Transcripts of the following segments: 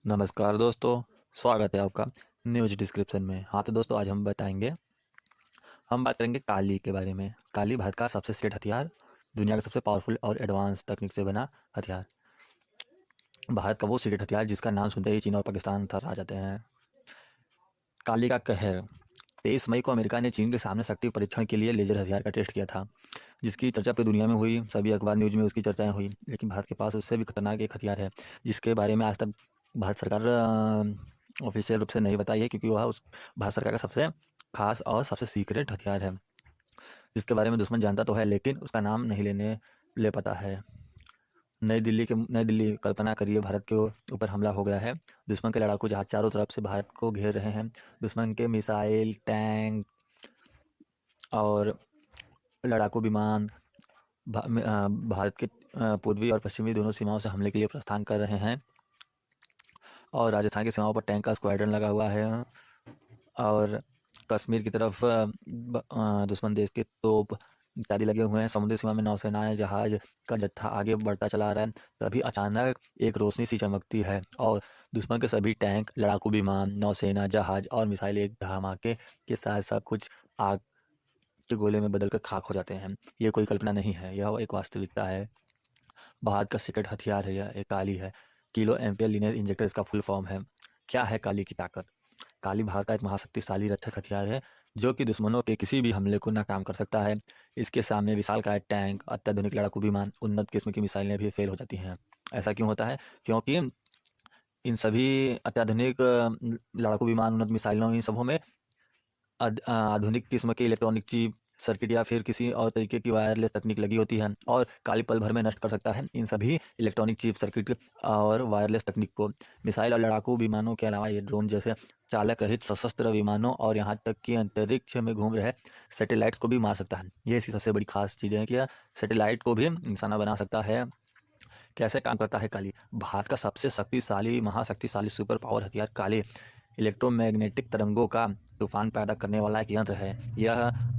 नमस्कार दोस्तों, स्वागत है आपका न्यूज़ डिस्क्रिप्शन में। हाँ तो दोस्तों, आज हम बात करेंगे काली के बारे में। काली भारत का सबसे सेठ हथियार, दुनिया का सबसे पावरफुल और एडवांस तकनीक से बना हथियार। भारत का वो सीक्रेट हथियार जिसका नाम सुनते ही चीन और पाकिस्तान थर्रा जाते हैं। काली का कहर। 23 मई को अमेरिका ने चीन के सामने शक्ति परीक्षण के लिए लेजर हथियार का टेस्ट किया था, जिसकी चर्चा पूरी दुनिया में हुई। सभी अखबार न्यूज़ में उसकी चर्चाएं हुई, लेकिन भारत के पास उससे भी खतरनाक एक हथियार है, जिसके बारे में आज तक भारत सरकार ऑफिशियल रूप से नहीं बताई है, क्योंकि वह उस भारत सरकार का सबसे खास और सबसे सीक्रेट हथियार है, जिसके बारे में दुश्मन जानता तो है, लेकिन उसका नाम नहीं ले पाता है। नई दिल्ली, कल्पना करिए, भारत के ऊपर हमला हो गया है। दुश्मन के लड़ाकू जहाज चारों तरफ से भारत को घेर रहे हैं। दुश्मन के मिसाइल, टैंक और लड़ाकू विमान भारत के पूर्वी और पश्चिमी दोनों सीमाओं से हमले के लिए प्रस्थान कर रहे हैं। और राजस्थान की सीमाओं पर टैंक का स्क्वाड्रन लगा हुआ है। और कश्मीर की तरफ दुश्मन देश के तोप इत्यादि लगे हुए हैं। समुद्री सीमा में नौसेनाएं, जहाज का जत्था आगे बढ़ता चला रहा है। तभी अचानक एक रोशनी सी चमकती है और दुश्मन के सभी टैंक, लड़ाकू विमान, नौसेना, जहाज और मिसाइल एक धमाके के साथ साथ कुछ आग के गोले में बदलकर खाक हो जाते हैं। ये कोई कल्पना नहीं है, यह एक वास्तविकता है। भारत का सीक्रेट हथियार है, यह एक काली है। किलो एम्पियर लीनियर इंजेक्टर इसका फुल फॉर्म है। क्या है काली की ताकत? काली भारत का एक महाशक्तिशाली रक्षक हथियार है, जो कि दुश्मनों के किसी भी हमले को नाकाम कर सकता है। इसके सामने विशालकाय टैंक, अत्याधुनिक लड़ाकू विमान, उन्नत किस्म की मिसाइलें भी फेल हो जाती हैं। ऐसा क्यों होता है? क्योंकि इन सभी अत्याधुनिक लड़ाकू विमान, उन्नत मिसाइलों, इन सबों में आधुनिक किस्म के इलेक्ट्रॉनिक चिप सर्किट या फिर किसी और तरीके की वायरलेस तकनीक लगी होती है, और काली पल भर में नष्ट कर सकता है इन सभी इलेक्ट्रॉनिक चिप सर्किट और वायरलेस तकनीक को। मिसाइल और लड़ाकू विमानों के अलावा ये ड्रोन जैसे चालक रहित सशस्त्र विमानों और यहाँ तक कि अंतरिक्ष में घूम रहे सैटेलाइट्स को भी मार सकता है। ये इसकी सबसे बड़ी खास चीज़ है कि यह सैटेलाइट को भी निशाना बना सकता है। कैसे काम करता है काली? भारत का सबसे शक्तिशाली, महाशक्तिशाली सुपर पावर हथियार काली इलेक्ट्रोमैग्नेटिक तरंगों का तूफान पैदा करने वाला एक यंत्र है।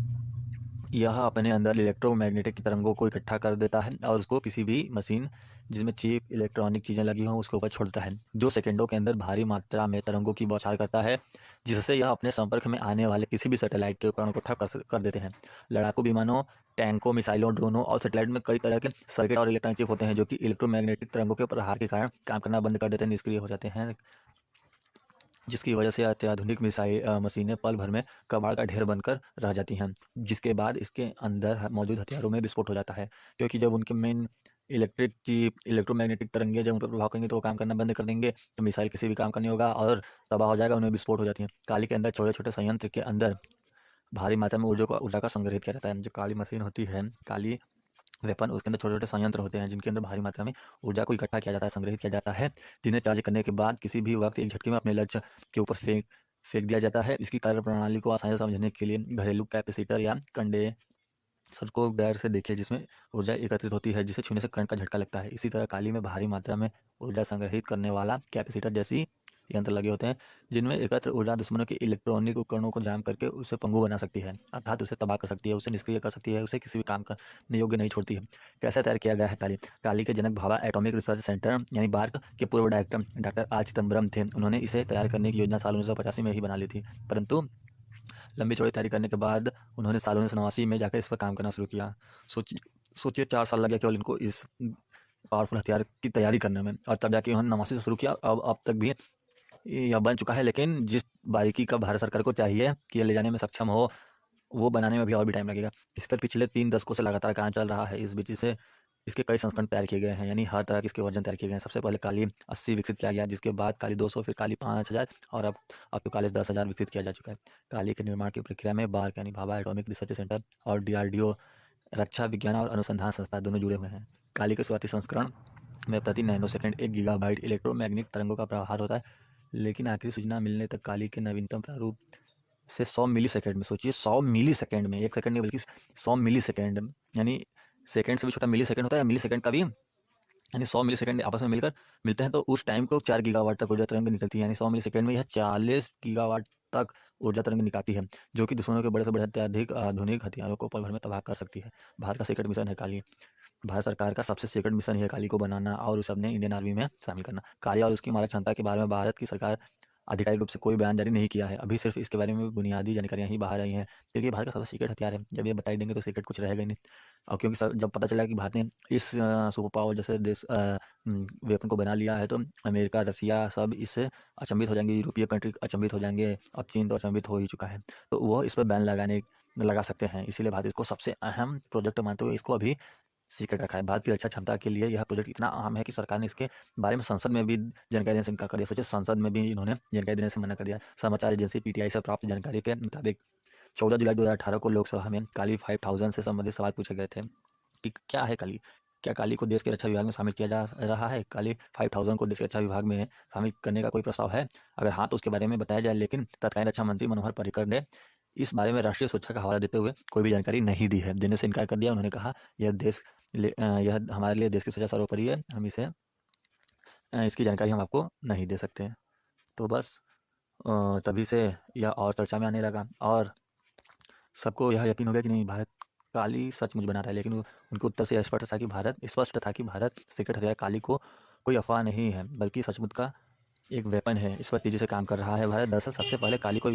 यह अपने अंदर इलेक्ट्रोमैग्नेटिक तरंगों को इकट्ठा कर देता है और उसको किसी भी मशीन जिसमें चिप, इलेक्ट्रॉनिक चीज़ें लगी हों, उसके ऊपर छोड़ता है, जो सेकंडों के अंदर भारी मात्रा में तरंगों की बौछार करता है, जिससे यह अपने संपर्क में आने वाले किसी भी सैटेलाइट के उपकरण को ठप कर देते हैं। लड़ाकू विमानों, टैंकों, मिसाइलों, ड्रोनों और सैटेलाइट में कई तरह के सर्किट और इलेक्ट्रॉनिक चिप होते हैं, जो कि इलेक्ट्रोमैग्नेटिक तरंगों के प्रहार के कारण काम करना बंद कर देते हैं, निष्क्रिय हो जाते हैं, जिसकी वजह से अत्याधुनिक मशीनें पल भर में कबाड़ का ढेर बनकर रह जाती हैं, जिसके बाद इसके अंदर मौजूद हथियारों में विस्फोट हो जाता है। क्योंकि जब उनके मेन इलेक्ट्रिक चिप, इलेक्ट्रोमैग्नेटिक तरंगे जब उन पर प्रभाव करेंगे तो वो काम करना बंद कर देंगे, तो मिसाइल किसी भी काम का नहीं होगा और तबाह हो जाएगा, उनमें विस्फोट हो जाती हैं। काली के अंदर छोटे छोटे संयंत्र के अंदर भारी मात्रा में ऊर्जा का संग्रहित किया जाता है। जो काली मशीन होती है, काली वेपन, उसके अंदर छोटे छोटे संयंत्र होते हैं, जिनके अंदर भारी मात्रा में ऊर्जा को इकट्ठा किया जाता है, संग्रहित किया जाता है, जिन्हें चार्ज करने के बाद किसी भी वक्त एक झटके में अपने लक्ष्य के ऊपर फेंक फेंक दिया जाता है। इसकी कार्यप्रणाली को आसानी से समझने के लिए घरेलू कैपेसिटर या कंडेंसर को गैर से देखिए, जिसमें ऊर्जा एकत्रित होती है, जिसे छूने से करंट का झटका लगता है। इसी तरह काली में भारी मात्रा में ऊर्जा संग्रहित करने वाला कैपेसिटर जैसी यंत्र लगे होते हैं, जिनमें एकत्र ऊर्जा दुश्मनों के इलेक्ट्रॉनिक उपकरणों को जाम करके उसे पंगु बना सकती है, अर्थात उसे तबाह कर सकती है, उसे निष्क्रिय कर सकती है, उसे किसी भी काम करने योग्य नहीं छोड़ती है। कैसे तैयार किया गया है काली? काली के जनक भाभा एटॉमिक रिसर्च सेंटर यानी बार्क के पूर्व डायरेक्टर डॉक्टर आर चिदम्बरम थे। उन्होंने इसे तैयार करने की योजना साल 1985 में ही बना ली थी, परंतु लंबी चौड़ी तैयारी करने के बाद उन्होंने साल 1989 में जाकर इस पर काम करना शुरू किया। सोचिए सोचिए 4 साल लगे केवल इनको इस पावरफुल हथियार की तैयारी करने में, और तब जाके उन्होंने 89 से शुरू किया। अब तक भी यह बन चुका है, लेकिन जिस बारीकी का भारत सरकार को चाहिए कि ये ले जाने में सक्षम हो, वो बनाने में भी और भी टाइम लगेगा। इस पर पिछले 3 दशकों से लगातार काम चल रहा है। इस बीच इसे इसके कई संस्करण तैयार किए गए हैं, यानी हर तरह के इसके वर्जन तैयार किए गए हैं। सबसे पहले काली 80 विकसित किया गया, जिसके बाद काली 200, फिर काली 5000 और अब तो काली 10,000 विकसित किया जा चुका है। काली के निर्माण की प्रक्रिया में बार्क यानी भाभा एटॉमिक रिसर्च सेंटर और DRDO रक्षा विज्ञान और अनुसंधान संस्थान दोनों जुड़े हुए हैं। काली के शुरुआती संस्करण में प्रति नैनो सेकंड 1 गीगाबाइट इलेक्ट्रोमैग्नेटिक तरंगों का प्रहार होता है, लेकिन आखिरी सूचना मिलने तक काली के नवीनतम प्रारूप से 100 मिली सेकेंड में, सोचिए 100 मिली सेकेंड में, 1 सेकंड नहीं बल्कि 100 मिली सेकेंड, यानी सेकंड से भी छोटा मिली सेकंड होता है, मिली सेकंड का भी, यानी 100 मिली सेकंड आपस में मिलकर मिलते हैं तो उस टाइम को 4 गीगावाट तक ऊर्जा तरंग निकलती है। यानी 100 मिली सेकंड में यह 40 गीगावाट तक ऊर्जा तरंग निकालती है, जो कि दुश्मनों के बड़े से बड़े अत्यधिक आधुनिक हथियारों को पल भर में तबाह कर सकती है। भारत का सीक्रेट मिशन है काली। भारत सरकार का सबसे सीक्रेट मिशन है काली को बनाना और उसे अपने इंडियन आर्मी में शामिल करना। काली और उसकी मारक क्षमता के बारे में भारत की सरकार आधिकारिक रूप से कोई बयान जारी नहीं किया है। अभी सिर्फ इसके बारे में बुनियादी जानकारियां ही बाहर आई हैं, क्योंकि भारत का सबसे सीक्रेट हथियार है। जब ये बता ही देंगे तो सीक्रेट कुछ रहेगा ही नहीं। और क्योंकि जब पता चला कि भारत ने इस सुपर पावर जैसे देश वेपन को बना लिया है, तो अमेरिका, रसिया सब इससे अचंभित हो जाएंगे, यूरोपीय कंट्री अचंभित हो जाएंगे, और चीन तो अचंभित हो ही चुका है। तो वो इस पर बैन लगा सकते हैं। इसीलिए भारत इसको सबसे अहम प्रोजेक्ट मानते हुए इसको अभी सीक्रेट रखा है। भारत की रक्षा क्षमता के लिए यह प्रोजेक्ट इतना अहम है कि सरकार ने इसके बारे में संसद में भी जानकारी देने से इनकार कर दिया। सोचिए, संसद में भी इन्होंने जानकारी देने से मना कर दिया। समाचार एजेंसी पीटीआई से प्राप्त जानकारी के मुताबिक 14 जुलाई 2018 को लोकसभा में काली 5000 से संबंधित सवाल पूछे गए थे कि क्या है काली, क्या काली को देश के रक्षा विभाग में शामिल किया जा रहा है, काली 5000 को देश के रक्षा विभाग में शामिल करने का कोई प्रस्ताव है, अगर हाँ तो उसके बारे में बताया जाए। लेकिन तत्कालीन रक्षा मंत्री मनोहर पर्रिकर ने इस बारे में राष्ट्रीय सुरक्षा का हवाला देते हुए कोई भी जानकारी नहीं दी है, देने से इनकार कर दिया। उन्होंने कहा यह हमारे लिए देश की सुरक्षा सर्वोपरि है, हम इसकी जानकारी हम आपको नहीं दे सकते। तो बस तभी से यह और चर्चा में आने लगा और सबको यह यकीन हो गया कि नहीं, भारत काली सचमुच बना रहा है। लेकिन उनके उत्तर से स्पष्ट था कि भारत सीक्रेट हथियार काली को कोई अफवाह नहीं है, बल्कि सचमुच का एक वेपन है। इस पर तेजी से काम कर रहा है भारत। दरअसल सबसे पहले काली को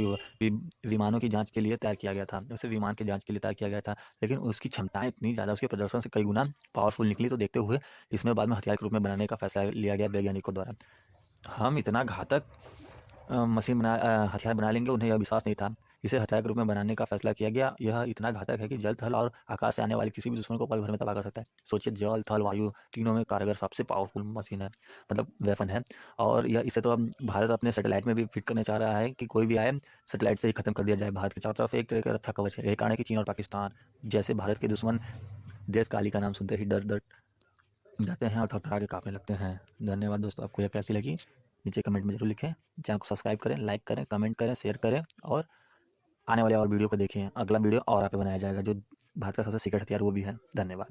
विमानों की जांच के लिए तैयार किया गया था, उसे विमान की जांच के लिए तैयार किया गया था। लेकिन उसकी क्षमताएं इतनी ज़्यादा, उसके प्रदर्शन से कई गुना पावरफुल निकली, तो देखते हुए इसमें बाद में हथियार के रूप में बनाने का फैसला लिया गया वैज्ञानिकों द्वारा। हम इतना घातक हथियार बना लेंगे, उन्हें यह विश्वास नहीं था। इसे हथियार के रूप में बनाने का फैसला किया गया। यह इतना घातक है कि जल, थल और आकाश से आने वाले किसी भी दुश्मन को पल भर में तबाह कर सकता है। सोचिए, जल, थल, वायु तीनों में कारगर सबसे पावरफुल मशीन है, मतलब वेपन है। और यह इसे तो अब भारत अपने सैटेलाइट में भी फिट करने चाह रहा है कि कोई भी आए सैटेलाइट से ही खत्म कर दिया जाए। भारत के चारों तरफ एक तरह का रक्षा कवच है। यही कारण है कि चीन और पाकिस्तान जैसे भारत के दुश्मन देश काली का नाम सुनते ही डर डर जाते हैं और थरथरा के काँपने लगते हैं। धन्यवाद दोस्तों, आपको यह कैसी लगी नीचे कमेंट में जरूर लिखें। चैनल को सब्सक्राइब करें, लाइक करें, कमेंट करें, शेयर करें और आने वाले और वीडियो को देखें। अगला वीडियो और आप पे बनाया जाएगा जो भारत का सबसे सीक्रेट हथियार वो भी है। धन्यवाद।